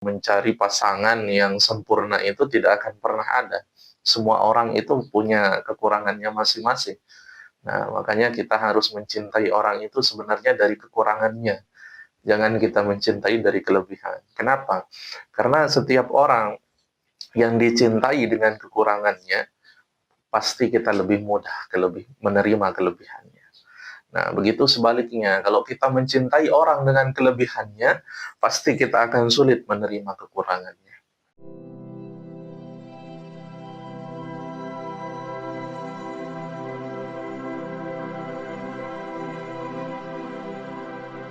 Mencari pasangan yang sempurna itu tidak akan pernah ada. Semua orang itu punya kekurangannya masing-masing. Nah, makanya kita harus mencintai orang itu sebenarnya dari kekurangannya. Jangan kita mencintai dari kelebihan. Kenapa? Karena setiap orang yang dicintai dengan kekurangannya, pasti kita lebih mudah menerima kelebihannya. Nah, begitu sebaliknya, kalau kita mencintai orang dengan kelebihannya, pasti kita akan sulit menerima kekurangannya.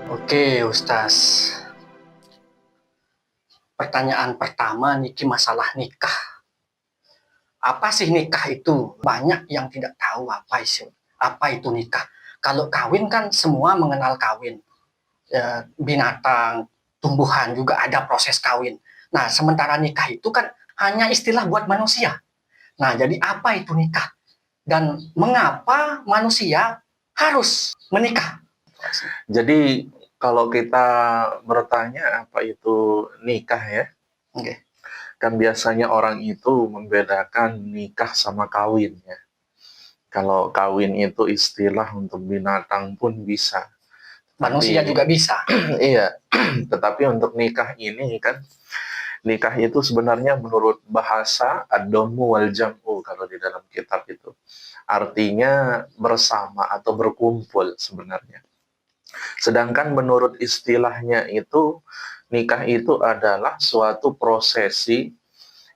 Oke, Ustaz. Pertanyaan pertama, Niki, masalah nikah. Apa sih nikah itu? Banyak yang tidak tahu apa itu nikah. Kalau kawin kan semua mengenal kawin. Binatang, tumbuhan juga ada proses kawin. Nah, sementara nikah itu kan hanya istilah buat manusia. Nah, jadi apa itu nikah? Dan mengapa manusia harus menikah? Jadi kalau kita bertanya apa itu nikah ya, Oke. kan biasanya orang itu membedakan nikah sama kawin ya. Kalau kawin itu istilah untuk binatang pun bisa. Manusia Tapi juga bisa. iya, tetapi untuk nikah ini kan, nikah itu sebenarnya menurut bahasa ad-domu wal jam'u kalau di dalam kitab itu. Artinya bersama atau berkumpul sebenarnya. Sedangkan menurut istilahnya itu, nikah itu adalah suatu prosesi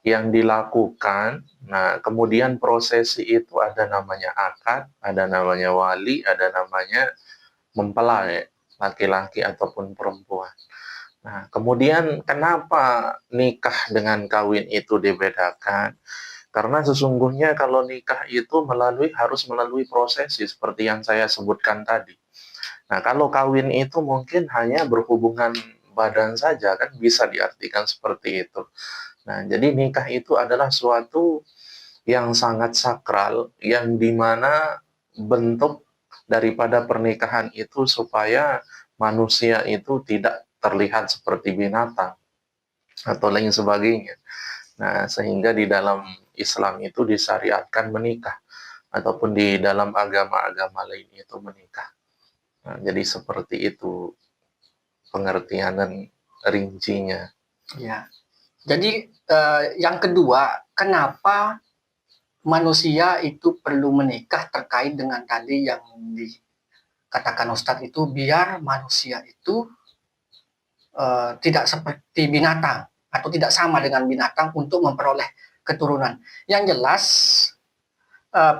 yang dilakukan. Nah, kemudian prosesi itu ada namanya akad, ada namanya wali, ada namanya mempelai, laki-laki ataupun perempuan. Nah, kemudian kenapa nikah dengan kawin itu dibedakan? Karena sesungguhnya kalau nikah itu harus melalui prosesi seperti yang saya sebutkan tadi. Nah, kalau kawin itu mungkin hanya berhubungan badan saja, kan bisa diartikan seperti itu. Nah, jadi nikah itu adalah suatu yang sangat sakral, yang dimana bentuk daripada pernikahan itu supaya manusia itu tidak terlihat seperti binatang atau lain sebagainya. Nah, sehingga di dalam Islam itu disyariatkan menikah, ataupun di dalam agama-agama lain itu menikah. Nah, jadi seperti itu pengertian dan rincinya. Ya. Jadi yang kedua, kenapa manusia itu perlu menikah terkait dengan tadi yang dikatakan Ustadz itu biar manusia itu tidak seperti binatang atau tidak sama dengan binatang untuk memperoleh keturunan. Yang jelas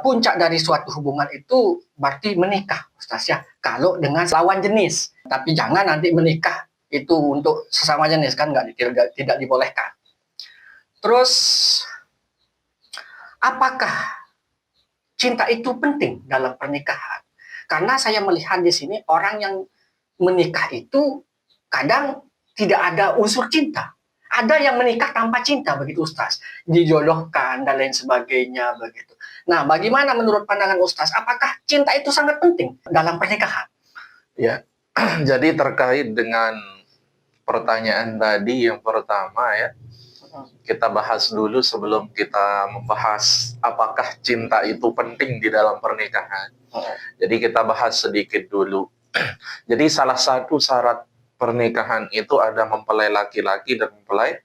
puncak dari suatu hubungan itu berarti menikah, Ustaz ya. Kalau dengan lawan jenis, tapi jangan nanti menikah itu untuk sesama jenis kan tidak dibolehkan. Terus apakah cinta itu penting dalam pernikahan? Karena saya melihat di sini orang yang menikah itu kadang tidak ada unsur cinta. Ada yang menikah tanpa cinta begitu Ustaz, dijodohkan dan lain sebagainya begitu. Nah, bagaimana menurut pandangan Ustaz? Apakah cinta itu sangat penting dalam pernikahan? Ya, jadi terkait dengan pertanyaan tadi yang pertama ya, kita bahas dulu sebelum kita membahas apakah cinta itu penting di dalam pernikahan. Jadi kita bahas sedikit dulu. Jadi salah satu syarat pernikahan itu ada mempelai laki-laki dan mempelai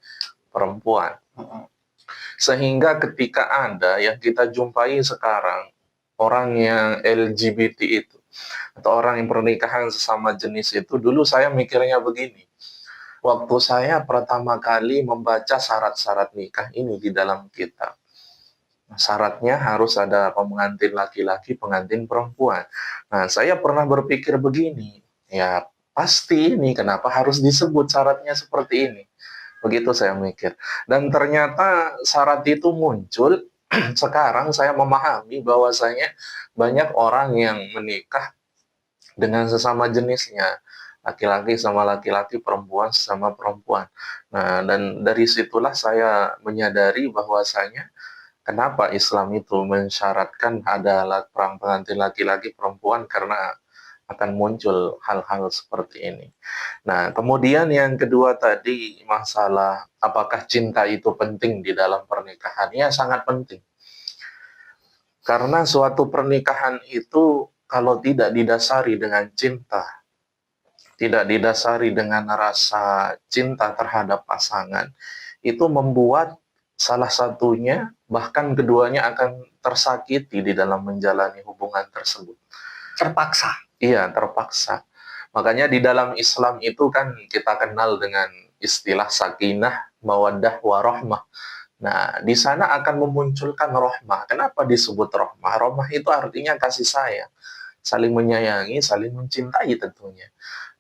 perempuan. Sehingga ketika ada yang kita jumpai sekarang, orang yang LGBT itu, atau orang yang pernikahan sesama jenis itu, dulu saya mikirnya begini. Waktu saya pertama kali membaca syarat-syarat nikah ini di dalam kitab, syaratnya harus ada pengantin laki-laki, pengantin perempuan. Nah, saya pernah berpikir begini, ya pasti ini kenapa harus disebut syaratnya seperti ini. Begitu saya mikir. Dan ternyata syarat itu muncul, sekarang saya memahami bahwasanya banyak orang yang menikah dengan sesama jenisnya, laki-laki sama laki-laki, perempuan sama perempuan. Nah, dan dari situlah saya menyadari bahwasanya kenapa Islam itu mensyaratkan ada perang pengantin laki-laki perempuan, karena akan muncul hal-hal seperti ini. Nah, kemudian yang kedua tadi, masalah apakah cinta itu penting di dalam pernikahan? Ya, sangat penting. Karena suatu pernikahan itu kalau tidak didasari dengan cinta, tidak didasari dengan rasa cinta terhadap pasangan, itu membuat salah satunya, bahkan keduanya akan tersakiti di dalam menjalani hubungan tersebut. Terpaksa. Iya, terpaksa. Makanya di dalam Islam itu kan kita kenal dengan istilah sakinah, mawaddah, warahmah. Nah, di sana akan memunculkan rahmah. Kenapa disebut rahmah? Rahmah itu artinya kasih sayang, saling menyayangi, saling mencintai tentunya.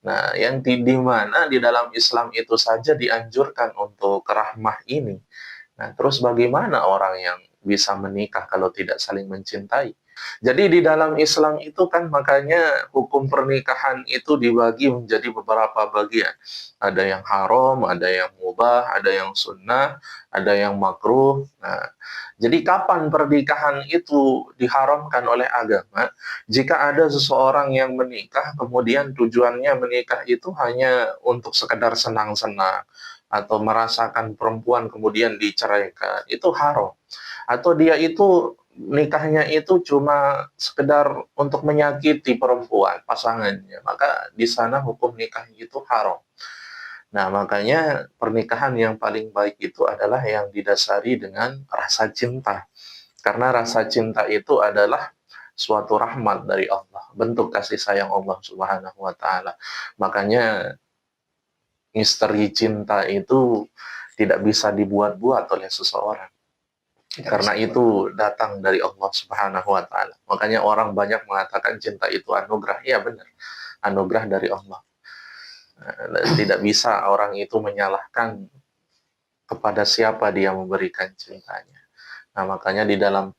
Nah, yang di mana di dalam Islam itu saja dianjurkan untuk rahmah ini. Nah, terus bagaimana orang yang bisa menikah kalau tidak saling mencintai? Jadi di dalam Islam itu kan makanya hukum pernikahan itu dibagi menjadi beberapa bagian. Ada yang haram, ada yang mubah, ada yang sunnah, ada yang makruh. Nah, jadi kapan pernikahan itu diharamkan oleh agama? Jika ada seseorang yang menikah, kemudian tujuannya menikah itu hanya untuk sekedar senang-senang, atau merasakan perempuan kemudian diceraikan, itu haram. Atau dia itu nikahnya itu cuma sekedar untuk menyakiti perempuan, pasangannya, maka di sana hukum nikah itu haram. Nah, makanya pernikahan yang paling baik itu adalah yang didasari dengan rasa cinta. Karena rasa cinta itu adalah suatu rahmat dari Allah, bentuk kasih sayang Allah Subhanahu wa taala. Makanya misteri cinta itu tidak bisa dibuat-buat oleh seseorang. Karena itu datang dari Allah Subhanahu wa taala. Makanya orang banyak mengatakan cinta itu anugerah. Iya benar, anugerah dari Allah. Tidak bisa orang itu menyalahkan kepada siapa dia memberikan cintanya. Nah, makanya di dalam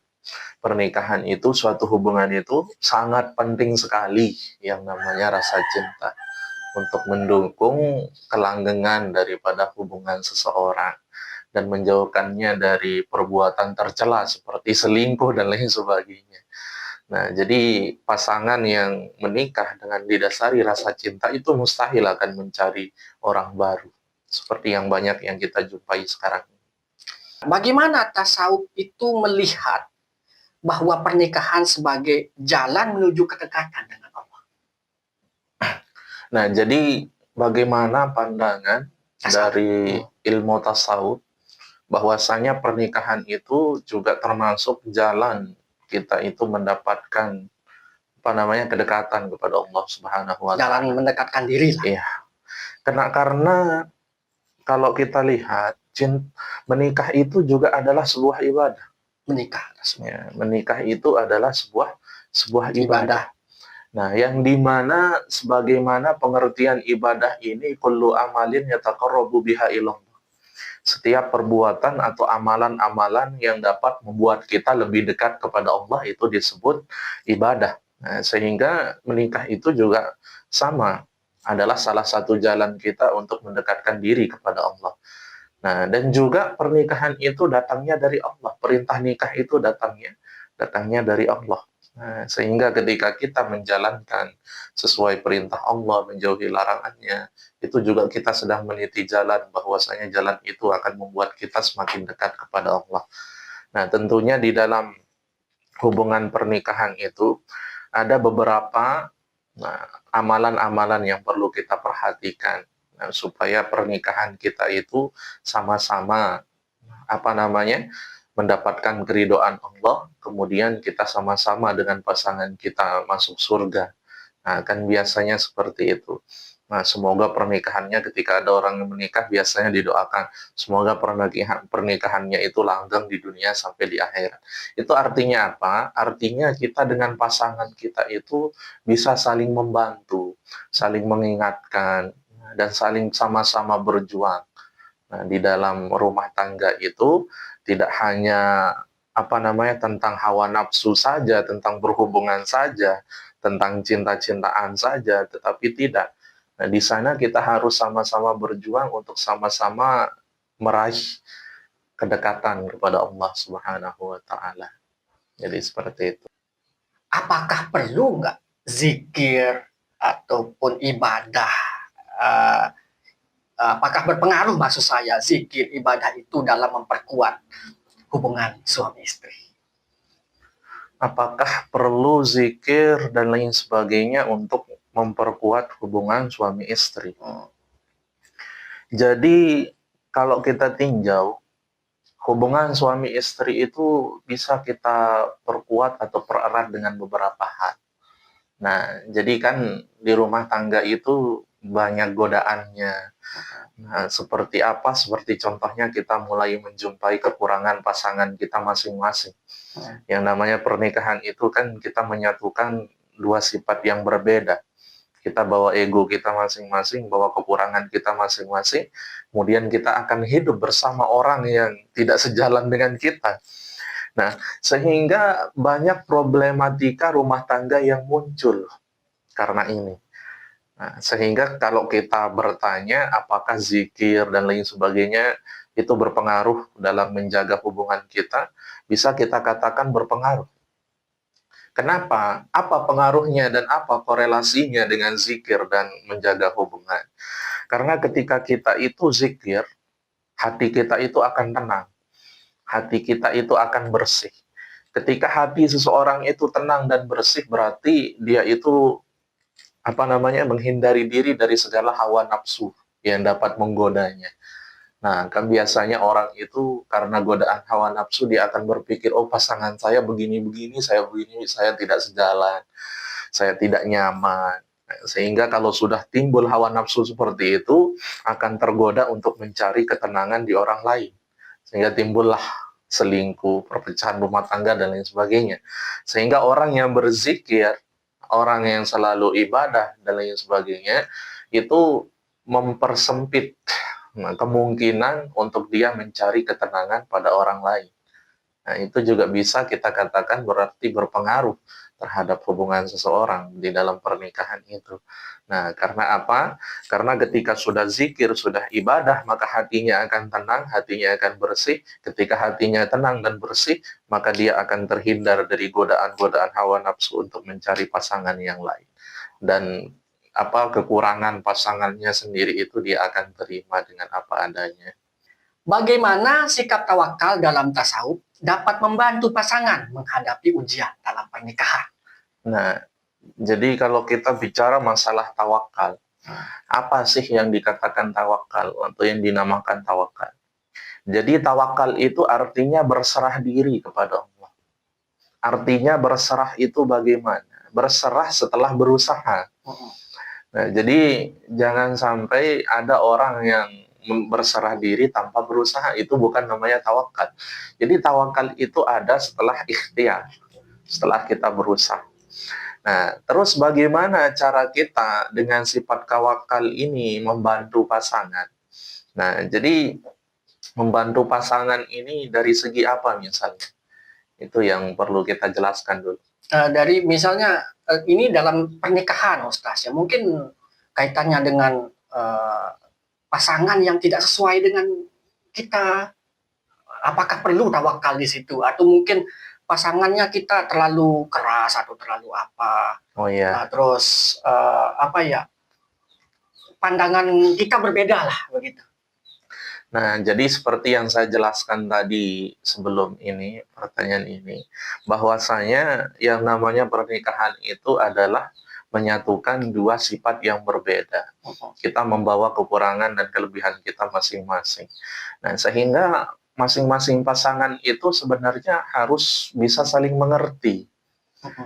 pernikahan itu, suatu hubungan itu sangat penting sekali yang namanya rasa cinta untuk mendukung kelanggengan daripada hubungan seseorang dan menjauhkannya dari perbuatan tercela seperti selingkuh dan lain sebagainya. Nah, jadi pasangan yang menikah dengan didasari rasa cinta itu mustahil akan mencari orang baru, seperti yang banyak yang kita jumpai sekarang. Bagaimana tasawuf itu melihat bahwa pernikahan sebagai jalan menuju kedekatan dengan Allah? Nah, jadi bagaimana pandangan dari ilmu tasawuf bahwasanya pernikahan itu juga termasuk jalan kita itu mendapatkan kedekatan kepada Allah Subhanahu wa taala. Jalan mendekatkan diri lah. Iya. Karena kalau kita lihat menikah itu juga adalah sebuah ibadah. Menikah. Ya, menikah itu adalah sebuah ibadah. Nah, yang dimana sebagaimana pengertian ibadah ini, kullu amalin yataqarrabu biha ilallah. Setiap perbuatan atau amalan-amalan yang dapat membuat kita lebih dekat kepada Allah itu disebut ibadah. Nah, sehingga menikah itu juga sama, adalah salah satu jalan kita untuk mendekatkan diri kepada Allah. Nah, dan juga pernikahan itu datangnya dari Allah. Perintah nikah itu datangnya dari Allah. Nah, sehingga ketika kita menjalankan sesuai perintah Allah, menjauhi larangannya, itu juga kita sedang meniti jalan, bahwasanya jalan itu akan membuat kita semakin dekat kepada Allah. Nah, tentunya di dalam hubungan pernikahan itu ada beberapa amalan-amalan yang perlu kita perhatikan, supaya pernikahan kita itu sama-sama mendapatkan keridhaan Allah, kemudian kita sama-sama dengan pasangan kita masuk surga. Nah, kan biasanya seperti itu. Nah, semoga pernikahannya, ketika ada orang yang menikah, biasanya didoakan, semoga pernikahannya itu langgeng di dunia sampai di akhirat. Itu artinya apa? Artinya kita dengan pasangan kita itu bisa saling membantu, saling mengingatkan, dan saling sama-sama berjuang. Nah, di dalam rumah tangga itu tidak hanya tentang hawa nafsu saja, tentang berhubungan saja, tentang cinta-cintaan saja, tetapi tidak. Nah, di sana kita harus sama-sama berjuang untuk sama-sama meraih kedekatan kepada Allah Subhanahu wa taala. Jadi seperti itu. Apakah perlu nggak zikir ataupun ibadah, uh, apakah berpengaruh, maksud saya, zikir ibadah itu dalam memperkuat hubungan suami istri? Apakah perlu zikir dan lain sebagainya untuk memperkuat hubungan suami istri? Jadi kalau kita tinjau, hubungan suami istri itu bisa kita perkuat atau pererat dengan beberapa hal. Nah, jadi kan di rumah tangga itu banyak godaannya. Nah, seperti apa? Seperti contohnya kita mulai menjumpai kekurangan pasangan kita masing-masing. Yang namanya pernikahan itu kan kita menyatukan dua sifat yang berbeda. Kita bawa ego kita masing-masing, bawa kekurangan kita masing-masing, kemudian kita akan hidup bersama orang yang tidak sejalan dengan kita. Nah, sehingga banyak problematika rumah tangga yang muncul karena ini. Nah, sehingga kalau kita bertanya apakah zikir dan lain sebagainya itu berpengaruh dalam menjaga hubungan kita, bisa kita katakan berpengaruh. Kenapa? Apa pengaruhnya dan apa korelasinya dengan zikir dan menjaga hubungan? Karena ketika kita itu zikir, hati kita itu akan tenang. Hati kita itu akan bersih. Ketika hati seseorang itu tenang dan bersih, berarti dia itu menghindari diri dari segala hawa nafsu yang dapat menggodanya. Nah, kan biasanya orang itu karena godaan hawa nafsu dia akan berpikir, oh pasangan saya begini-begini, saya tidak sejalan, saya tidak nyaman. Nah, sehingga kalau sudah timbul hawa nafsu seperti itu, akan tergoda untuk mencari ketenangan di orang lain. Sehingga timbullah selingkuh, perpecahan rumah tangga, dan lain sebagainya. Sehingga orang yang berzikir, orang yang selalu ibadah, dan lain sebagainya, itu mempersempit kemungkinan untuk dia mencari ketenangan pada orang lain. Nah, itu juga bisa kita katakan berarti berpengaruh terhadap hubungan seseorang di dalam pernikahan itu. Nah, karena apa? Karena ketika sudah zikir, sudah ibadah, maka hatinya akan tenang, hatinya akan bersih. Ketika hatinya tenang dan bersih, maka dia akan terhindar dari godaan-godaan hawa nafsu untuk mencari pasangan yang lain. Dan kekurangan pasangannya sendiri itu dia akan terima dengan apa adanya. Bagaimana sikap tawakal dalam tasawuf dapat membantu pasangan menghadapi ujian dalam pernikahan? Nah, jadi kalau kita bicara masalah tawakal, apa sih yang dikatakan tawakal atau yang dinamakan tawakal? Jadi tawakal itu artinya berserah diri kepada Allah. Artinya berserah itu bagaimana? Berserah setelah berusaha. Nah, jadi jangan sampai ada orang yang berserah diri tanpa berusaha, itu bukan namanya tawakal. Jadi tawakal itu ada setelah ikhtiar, setelah kita berusaha. Nah, terus bagaimana cara kita dengan sifat tawakal ini membantu pasangan? Nah, jadi membantu pasangan ini dari segi apa misalnya? Itu yang perlu kita jelaskan dulu. Dari misalnya ini dalam pernikahan, Ustaz, ya mungkin kaitannya dengan pasangan yang tidak sesuai dengan kita, apakah perlu tawakal di situ? Atau mungkin pasangannya kita terlalu keras atau terlalu apa? Oh iya. Terus pandangan kita berbeda lah begitu. Nah, jadi seperti yang saya jelaskan tadi sebelum ini, pertanyaan ini, bahwasanya yang namanya pernikahan itu adalah menyatukan dua sifat yang berbeda. Kita membawa kekurangan dan kelebihan kita masing-masing. Nah, sehingga masing-masing pasangan itu sebenarnya harus bisa saling mengerti.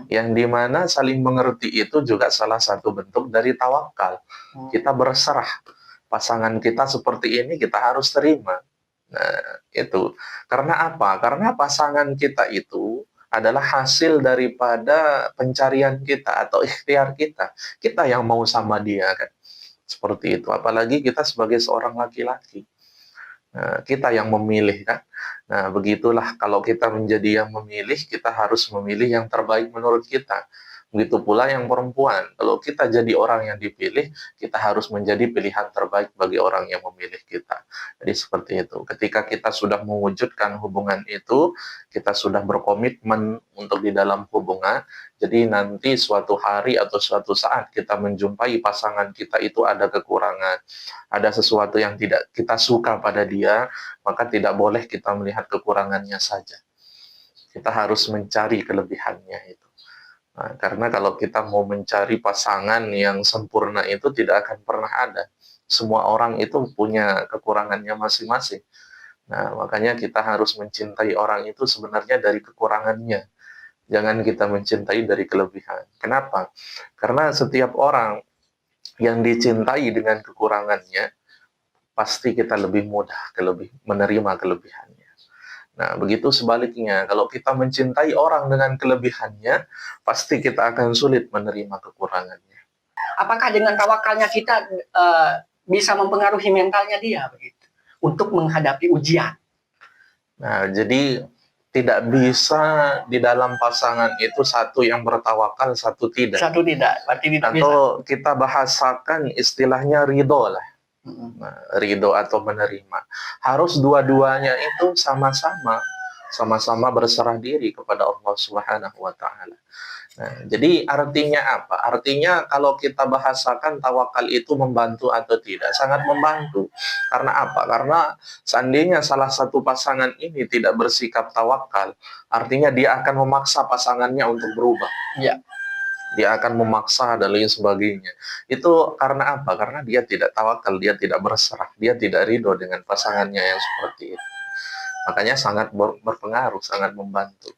Yang dimana saling mengerti itu juga salah satu bentuk dari tawakal. Kita berserah. Pasangan kita seperti ini, kita harus terima. Nah, itu. Karena apa? Karena pasangan kita itu adalah hasil daripada pencarian kita atau ikhtiar kita. Kita yang mau sama dia, kan. Seperti itu. Apalagi kita sebagai seorang laki-laki. Nah, kita yang memilih, kan. Nah, begitulah kalau kita menjadi yang memilih, kita harus memilih yang terbaik menurut kita. Begitu pula yang perempuan, kalau kita jadi orang yang dipilih, kita harus menjadi pilihan terbaik bagi orang yang memilih kita. Jadi seperti itu. Ketika kita sudah mewujudkan hubungan itu, kita sudah berkomitmen untuk di dalam hubungan, jadi nanti suatu hari atau suatu saat kita menjumpai pasangan kita itu ada kekurangan, ada sesuatu yang tidak kita suka pada dia, maka tidak boleh kita melihat kekurangannya saja. Kita harus mencari kelebihannya itu. Nah, karena kalau kita mau mencari pasangan yang sempurna itu tidak akan pernah ada. Semua orang itu punya kekurangannya masing-masing. Nah, makanya kita harus mencintai orang itu sebenarnya dari kekurangannya. Jangan kita mencintai dari kelebihan. Kenapa? Karena setiap orang yang dicintai dengan kekurangannya, pasti kita lebih mudah menerima kelebihannya. Nah, begitu sebaliknya, kalau kita mencintai orang dengan kelebihannya, pasti kita akan sulit menerima kekurangannya. Apakah dengan tawakalnya kita bisa mempengaruhi mentalnya dia begitu untuk menghadapi ujian? Nah, jadi tidak bisa di dalam pasangan itu satu yang bertawakal, satu tidak. Satu tidak, berarti tidak bisa. Atau kita bahasakan istilahnya ridho lah. Nah, ridho atau menerima. Harus dua-duanya itu sama-sama berserah diri kepada Allah Subhanahu wa taala. Nah, jadi artinya apa? Artinya kalau kita bahasakan tawakal itu membantu atau tidak, sangat membantu. Karena apa? Karena seandainya salah satu pasangan ini tidak bersikap tawakal, artinya dia akan memaksa pasangannya untuk berubah. Ya. Dia akan memaksa dan lain sebagainya. Itu karena apa? Karena dia tidak tawakal, dia tidak berserah, dia tidak ridho dengan pasangannya yang seperti itu. Makanya sangat berpengaruh, sangat membantu.